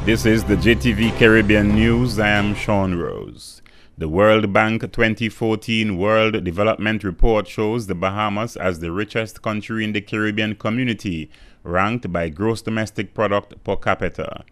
This is the JTV Caribbean News. I am Sean Rose. The World Bank 2014 World Development Report shows the Bahamas as the richest country in the Caribbean community, ranked by gross domestic product per capita.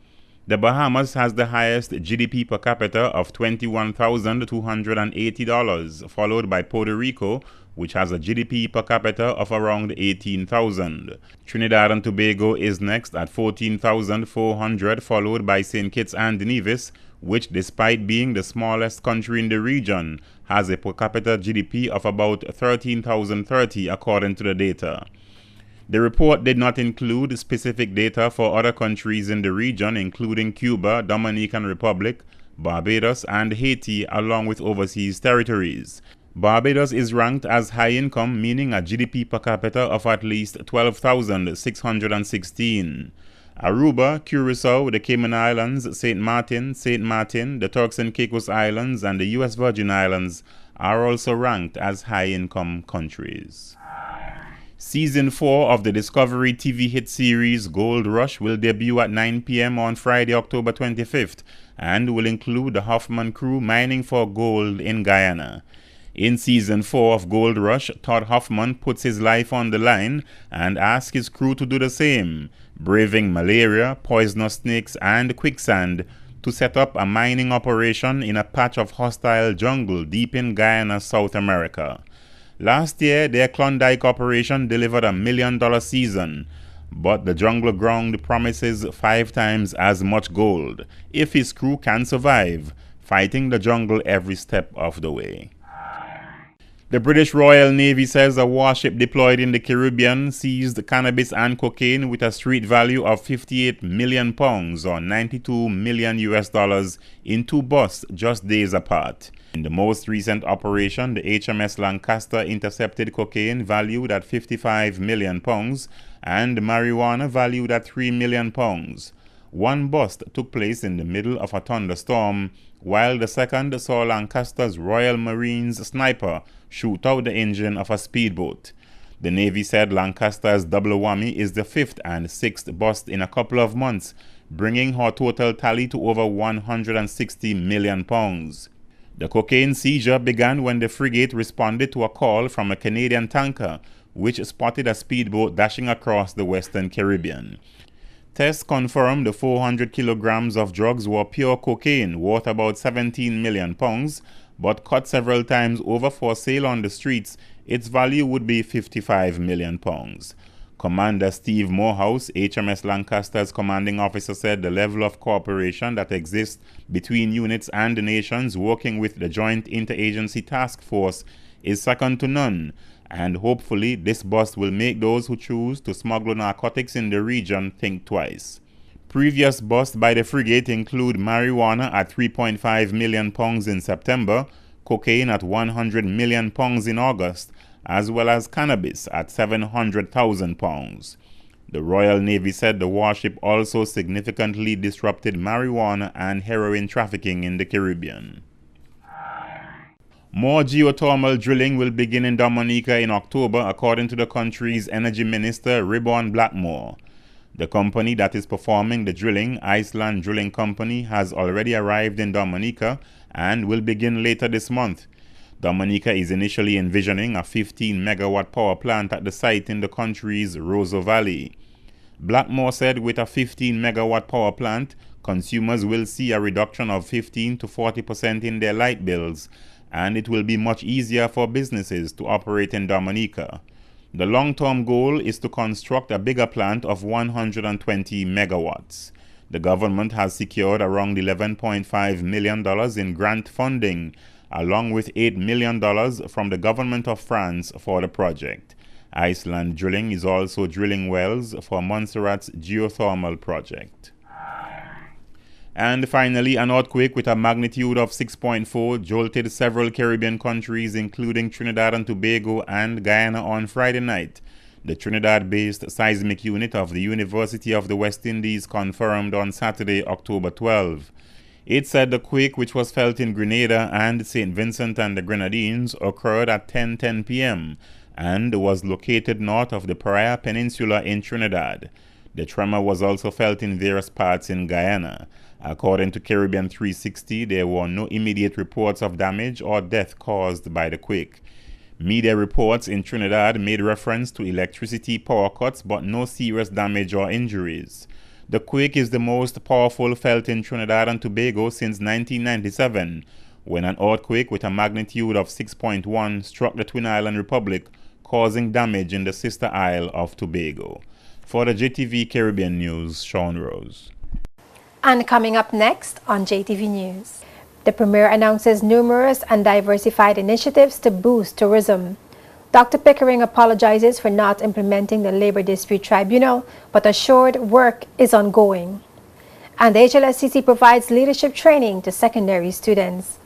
The Bahamas has the highest GDP per capita of $21,280, followed by Puerto Rico, which has a GDP per capita of around $18,000. Trinidad and Tobago is next at $14,400, followed by St. Kitts and Nevis, which, despite being the smallest country in the region, has a per capita GDP of about $13,030 according to the data. The report did not include specific data for other countries in the region, including Cuba, Dominican Republic, Barbados, and Haiti, along with overseas territories. Barbados is ranked as high income, meaning a GDP per capita of at least $12,616. Aruba, Curacao, the Cayman Islands, St. Martin, the Turks and Caicos Islands, and the U.S. Virgin Islands are also ranked as high-income countries. Season 4 of the Discovery TV hit series Gold Rush will debut at 9 p.m. on Friday, October 25th, and will include the Hoffman crew mining for gold in Guyana. In Season 4 of Gold Rush, Todd Hoffman puts his life on the line and asks his crew to do the same, braving malaria, poisonous snakes, and quicksand to set up a mining operation in a patch of hostile jungle deep in Guyana, South America. Last year, their Klondike operation delivered $1 million season, but the jungle ground promises 5 times as much gold if his crew can survive, fighting the jungle every step of the way. The British Royal Navy says a warship deployed in the Caribbean seized cannabis and cocaine with a street value of £58 million or $92 million in 2 busts just days apart. In the most recent operation, the HMS Lancaster intercepted cocaine valued at £55 million and marijuana valued at £3 million. One bust took place in the middle of a thunderstorm, while the second saw Lancaster's Royal Marines sniper shoot out the engine of a speedboat. The Navy said Lancaster's double whammy is the 5th and 6th bust in a couple of months, bringing her total tally to over £160 million. The cocaine seizure began when the frigate responded to a call from a Canadian tanker, which spotted a speedboat dashing across the Western Caribbean. Tests confirmed the 400 kilograms of drugs were pure cocaine worth about £17 million, but cut several times over for sale on the streets, its value would be £55 million. Commander Steve Morehouse, HMS Lancaster's commanding officer, said the level of cooperation that exists between units and the nations working with the Joint Interagency Task Force is second to none, and hopefully this bust will make those who choose to smuggle narcotics in the region think twice. Previous busts by the frigate include marijuana at £3.5 million in September, cocaine at £100 million in August, as well as cannabis at £700,000. The Royal Navy said the warship also significantly disrupted marijuana and heroin trafficking in the Caribbean. More geothermal drilling will begin in Dominica in October, according to the country's energy minister, Ribbon Blackmore. The company that is performing the drilling, Iceland Drilling Company, has already arrived in Dominica and will begin later this month. Dominica is initially envisioning a 15-megawatt power plant at the site in the country's Roseau Valley. Blackmore said with a 15-megawatt power plant, consumers will see a reduction of 15 to 40% in their light bills, and it will be much easier for businesses to operate in Dominica. The long-term goal is to construct a bigger plant of 120 megawatts. The government has secured around $11.5 million in grant funding, along with $8 million from the government of France for the project. Iceland Drilling is also drilling wells for Montserrat's geothermal project. And finally, an earthquake with a magnitude of 6.4 jolted several Caribbean countries, including Trinidad and Tobago and Guyana on Friday night. The Trinidad-based seismic unit of the University of the West Indies confirmed on Saturday, October 12. It said the quake, which was felt in Grenada and St. Vincent and the Grenadines, occurred at 10:10 p.m. and was located north of the Paria Peninsula in Trinidad. The tremor was also felt in various parts in Guyana. According to Caribbean 360, there were no immediate reports of damage or death caused by the quake. Media reports in Trinidad made reference to electricity power cuts but no serious damage or injuries. The quake is the most powerful felt in Trinidad and Tobago since 1997, when an earthquake with a magnitude of 6.1 struck the Twin Island Republic, causing damage in the sister isle of Tobago. For the JTV Caribbean News, Sean Rose. And coming up next on JTV News, the Premier announces numerous and diversified initiatives to boost tourism. Dr. Pickering apologizes for not implementing the Labor Dispute Tribunal, but assured work is ongoing. And the HLSCC provides leadership training to secondary students.